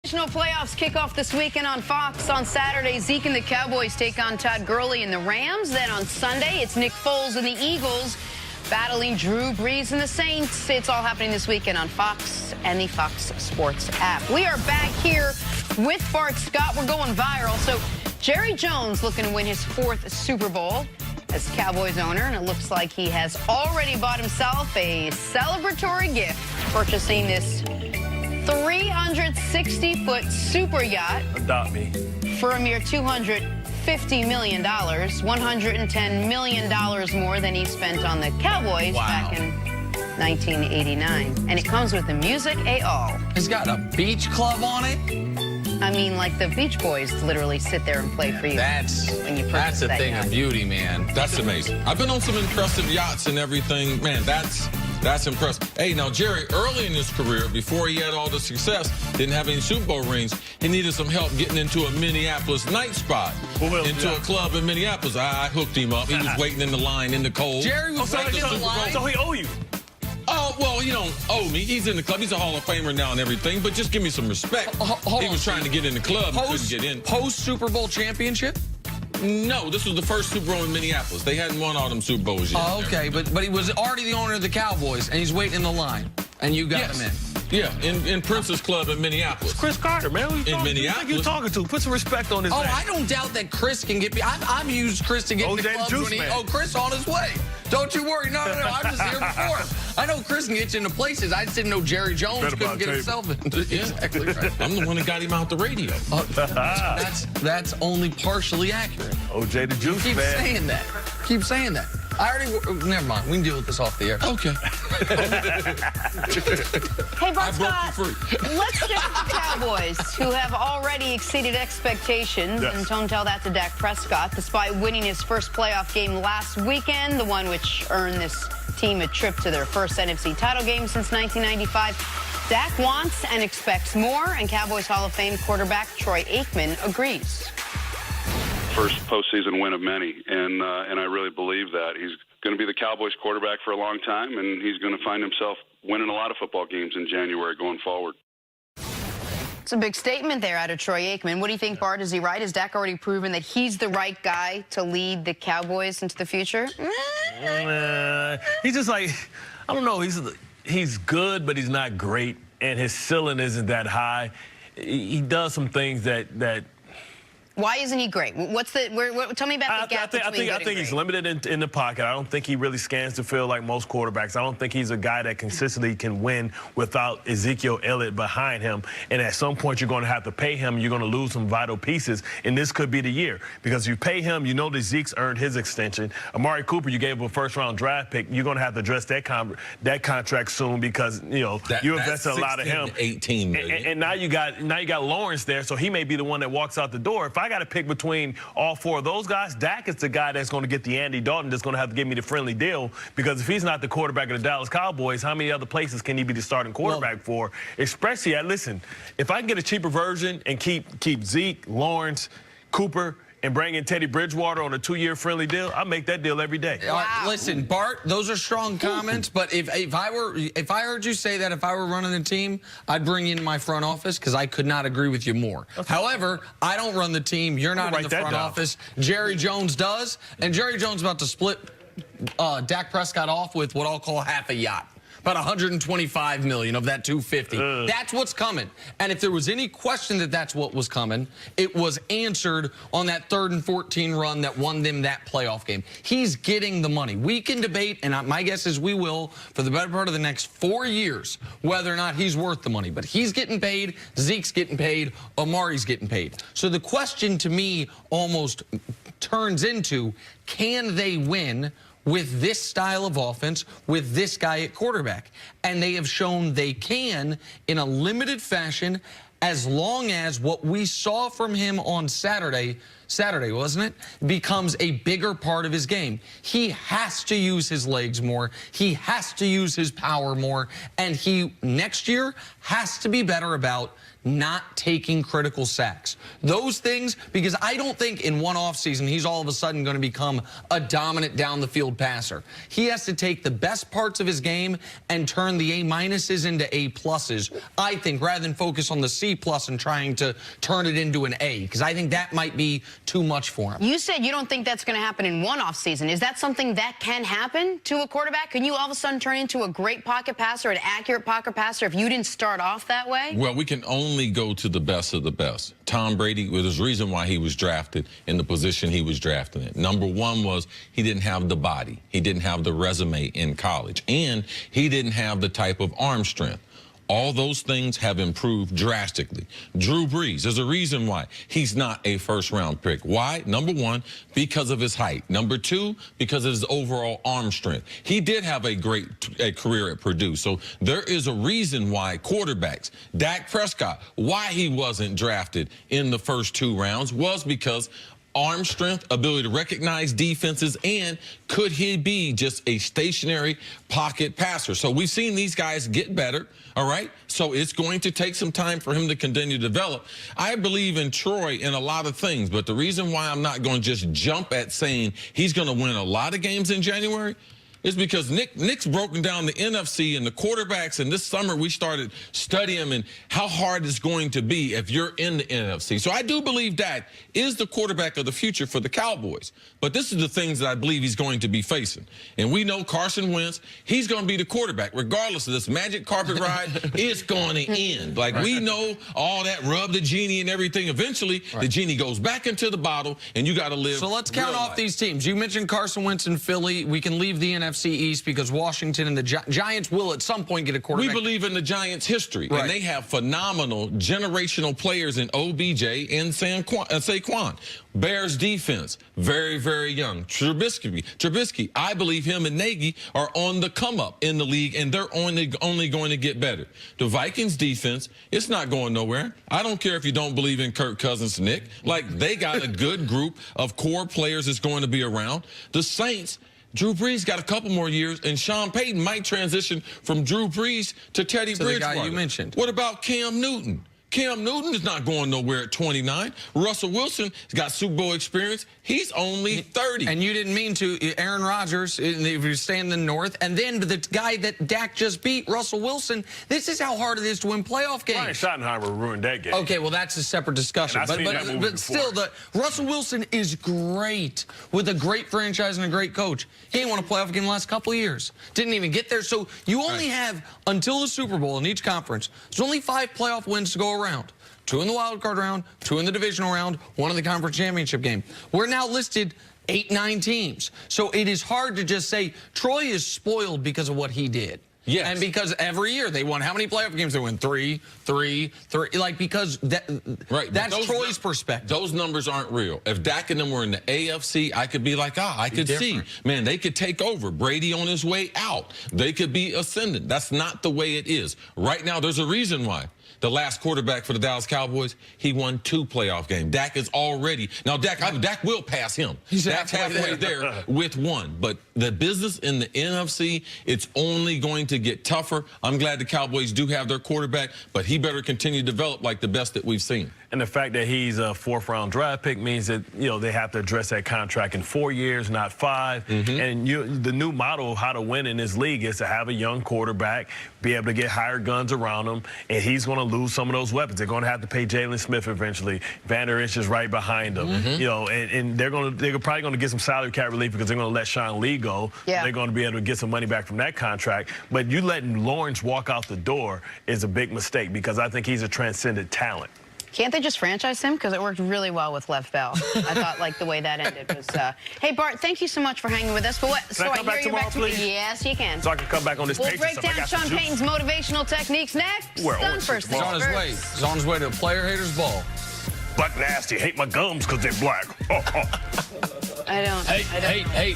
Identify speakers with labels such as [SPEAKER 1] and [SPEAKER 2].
[SPEAKER 1] Playoffs kick off this weekend on Fox. On Saturday, Zeke and the Cowboys take on Todd Gurley and the Rams. Then on Sunday, it's Nick Foles and the Eagles battling Drew Brees and the Saints. It's all happening this weekend on Fox and the Fox Sports app. We are back here with Bart Scott. We're going viral. So Jerry Jones looking to win his 4th Super Bowl as Cowboys owner, and it looks like he has already bought himself a celebratory gift, purchasing this 360-foot super yacht.
[SPEAKER 2] Adopt me.
[SPEAKER 1] For a mere $250 million, $110 million more than he spent on the Cowboys back in 1989. And it comes with the music all.
[SPEAKER 3] It's got a beach club on it.
[SPEAKER 1] I mean, like the Beach Boys literally sit there and play for you.
[SPEAKER 3] That's a thing of beauty, man.
[SPEAKER 4] That's amazing. I've been on some impressive yachts and everything. Man, that's impressive. Hey, now, Jerry, early in his career, before he had all the success, didn't have any Super Bowl rings, he needed some help getting into a Minneapolis night spot, into a club in Minneapolis. I hooked him up. He was waiting in the line in the cold.
[SPEAKER 3] Jerry was waiting in the line.
[SPEAKER 2] So he owe you.
[SPEAKER 4] Oh, well, he don't owe me. He's in the club. He's a Hall of Famer now and everything, but just give me some respect. He was trying to get in the club and couldn't get in.
[SPEAKER 3] Post-Super Bowl championship?
[SPEAKER 4] No, this was the first Super Bowl in Minneapolis. They hadn't won all them Super Bowls yet.
[SPEAKER 3] Oh, okay, but he was already the owner of the Cowboys, and he's waiting in the line, and you got him in.
[SPEAKER 4] Yeah, in Princess Club in Minneapolis.
[SPEAKER 2] It's Chris Carter, man.
[SPEAKER 4] In Minneapolis.
[SPEAKER 2] Who you talking to? Put some respect on his name.
[SPEAKER 3] I don't doubt that Chris can get me. I've used Chris to get in the clubs when he... Oh, Chris on his way. Don't you worry. No. I'm just here before him. I know Chris can get you into places. I just didn't know Jerry Jones couldn't get himself into. Exactly right.
[SPEAKER 4] I'm the one that got him out the radio.
[SPEAKER 3] That's only partially accurate.
[SPEAKER 2] OJ the Juice,
[SPEAKER 3] Keep
[SPEAKER 2] man.
[SPEAKER 3] saying that. Keep saying that. I already... Never mind. We can deal with this off the air.
[SPEAKER 4] Okay.
[SPEAKER 1] Hey, Bart Scott, let's stick with the Cowboys, who have already exceeded expectations, and don't tell that to Dak Prescott, despite winning his first playoff game last weekend, the one which earned this team a trip to their first NFC title game since 1995. Dak wants and expects more, and Cowboys Hall of Fame quarterback Troy Aikman agrees.
[SPEAKER 5] First postseason win of many, and I really believe that. He's going to be the Cowboys quarterback for a long time, and he's going to find himself winning a lot of football games in January going forward.
[SPEAKER 1] It's a big statement there out of Troy Aikman. What do you think, Bart? Is he right? Has Dak already proven that he's the right guy to lead the Cowboys into the future?
[SPEAKER 2] He's just like, I don't know. He's good, but he's not great, and his ceiling isn't that high. He does some things that
[SPEAKER 1] Why isn't he great? What's the? Tell me about the gap between good and
[SPEAKER 2] I think he's limited in the pocket. I don't think he really scans the field like most quarterbacks. I don't think he's a guy that consistently can win without Ezekiel Elliott behind him. And at some point, you're going to have to pay him. You're going to lose some vital pieces. And this could be the year. Because if you pay him, you know that Zeke's earned his extension. Amari Cooper, you gave him a first-round draft pick. You're going to have to address that contract soon because, you know, you invested a lot of him.
[SPEAKER 4] 18 million.
[SPEAKER 2] And now you got Lawrence there, so he may be the one that walks out the door. If I got to pick between all 4 of those guys, Dak is the guy that's going to get the Andy Dalton that's going to have to give me the friendly deal, because if he's not the quarterback of the Dallas Cowboys, how many other places can he be the starting quarterback for? Especially, listen, if I can get a cheaper version and keep Zeke, Lawrence, Cooper, and bring in Teddy Bridgewater on a 2-year friendly deal, I make that deal every day.
[SPEAKER 1] Wow.
[SPEAKER 3] Listen, Bart, those are strong comments, but if I heard you say that if I were running the team, I'd bring you in my front office because I could not agree with you more. Okay. However, I don't run the team. You're not in the front office. Jerry Jones does, and Jerry Jones is about to split Dak Prescott off with what I'll call half a yacht. About $125 million of that $250. That's what's coming. And if there was any question that that's what was coming, it was answered on that 3rd and 14 run that won them that playoff game. He's getting the money. We can debate, and my guess is we will, for the better part of the next 4 years, whether or not he's worth the money. But he's getting paid, Zeke's getting paid, Amari's getting paid. So the question to me almost turns into, can they win with this style of offense, with this guy at quarterback? And they have shown they can in a limited fashion, as long as what we saw from him on Saturday, wasn't it, becomes a bigger part of his game. He has to use his legs more. He has to use his power more. And he, next year, has to be better about not taking critical sacks. Those things, because I don't think in one offseason he's all of a sudden going to become a dominant down the field passer. He has to take the best parts of his game and turn the A-minuses into A-pluses, I think, rather than focus on the C-plus and trying to turn it into an A, because I think that might be too much for him.
[SPEAKER 1] You said you don't think that's going to happen in one offseason. Is that something that can happen to a quarterback? Can you all of a sudden turn into a great pocket passer, an accurate pocket passer, if you didn't start off that way?
[SPEAKER 4] Well, we can only go to the best of the best. Tom Brady, well, there's a reason why he was drafted in the position he was drafted in. Number one was he didn't have the body. He didn't have the resume in college. And he didn't have the type of arm strength. All those things have improved drastically. Drew Brees, there's a reason why he's not a first-round pick. Why? Number one, because of his height. Number two, because of his overall arm strength. He did have a great career at Purdue. So there is a reason why quarterbacks, Dak Prescott, why he wasn't drafted in the first 2 rounds was because arm strength, ability to recognize defenses, and could he be just a stationary pocket passer? So we've seen these guys get better, all right? So it's going to take some time for him to continue to develop. I believe in Troy in a lot of things, but the reason why I'm not going to just jump at saying he's going to win a lot of games in January is because Nick's broken down the NFC and the quarterbacks, and this summer we started studying and how hard it's going to be if you're in the NFC. So I do believe Dak is the quarterback of the future for the Cowboys. But this is the things that I believe he's going to be facing. And we know Carson Wentz, he's going to be the quarterback. Regardless of this magic carpet ride, it's going to end. Like, we know all that rub the genie and everything. Eventually, the genie goes back into the bottle, and you got to live.
[SPEAKER 3] So let's count off these teams. You mentioned Carson Wentz in Philly. We can leave the NFC East because Washington and the Giants will at some point get a quarterback.
[SPEAKER 4] We believe in the Giants' history, and they have phenomenal generational players in OBJ and Saquon. Bears defense, very, very young. Trubisky, I believe him and Nagy are on the come up in the league, and they're only going to get better. The Vikings defense, it's not going nowhere. I don't care if you don't believe in Kirk Cousins, Nick. Like, they got a good group of core players that's going to be around. The Saints, Drew Brees got a couple more years, and Sean Payton might transition from Drew Brees to Teddy Bridgewater.
[SPEAKER 3] The guy you mentioned.
[SPEAKER 4] What about Cam Newton? Cam Newton is not going nowhere at 29. Russell Wilson has got Super Bowl experience. He's only 30.
[SPEAKER 3] And you didn't mean to. Aaron Rodgers, if you're staying in the North. And then the guy that Dak just beat, Russell Wilson. This is how hard it is to win playoff games.
[SPEAKER 2] Ryan Schottenheimer ruined that game.
[SPEAKER 3] Okay, well, that's a separate discussion. But still, Russell Wilson is great with a great franchise and a great coach. He ain't won a playoff game the last couple of years. Didn't even get there. So you only have, until the Super Bowl in each conference, there's only 5 playoff wins to go around. 2 in the wild card round, 2 in the divisional round, 1 in the conference championship game. We're now listed 8, 9 teams. So it is hard to just say Troy is spoiled because of what he did.
[SPEAKER 4] Yes.
[SPEAKER 3] And because every year they won, how many playoff games they win? 3, 3, 3. Like, because that's Troy's perspective.
[SPEAKER 4] Those numbers aren't real. If Dak and them were in the AFC, I could be like, I could see. Man, they could take over. Brady on his way out. They could be ascendant. That's not the way it is. Right now, there's a reason why. The last quarterback for the Dallas Cowboys, he won 2 playoff games. Dak is already, now Dak will pass him. Dak's halfway there with 1. But the business in the NFC, it's only going to get tougher. I'm glad the Cowboys do have their quarterback, but he better continue to develop like the best that we've seen.
[SPEAKER 2] And the fact that he's a 4th-round draft pick means that, you know, they have to address that contract in 4 years, not 5. And the new model of how to win in this league is to have a young quarterback, be able to get hired guns around him, and he's going to lose some of those weapons. They're going to have to pay Jalen Smith eventually. Van Der Esch is right behind him. You know, and they're probably going to get some salary cap relief because they're going to let Sean Lee go. Yeah. They're going to be able to get some money back from that contract. But you letting Lawrence walk out the door is a big mistake because I think he's a transcendent talent.
[SPEAKER 1] Can't they just franchise him? Because it worked really well with Lev Bell. I thought, like, the way that ended was... Hey, Bart, thank you so much for hanging with us. But what?
[SPEAKER 2] Can I come back tomorrow, please?
[SPEAKER 1] Yes, you can.
[SPEAKER 2] So I can come back on this
[SPEAKER 1] We'll break down Sean Payton's motivational techniques next. Done first.
[SPEAKER 3] He's on his way. He's on his way to a player hater's ball.
[SPEAKER 2] Black nasty. Hate my gums because they're black.
[SPEAKER 1] I don't.
[SPEAKER 3] Hey.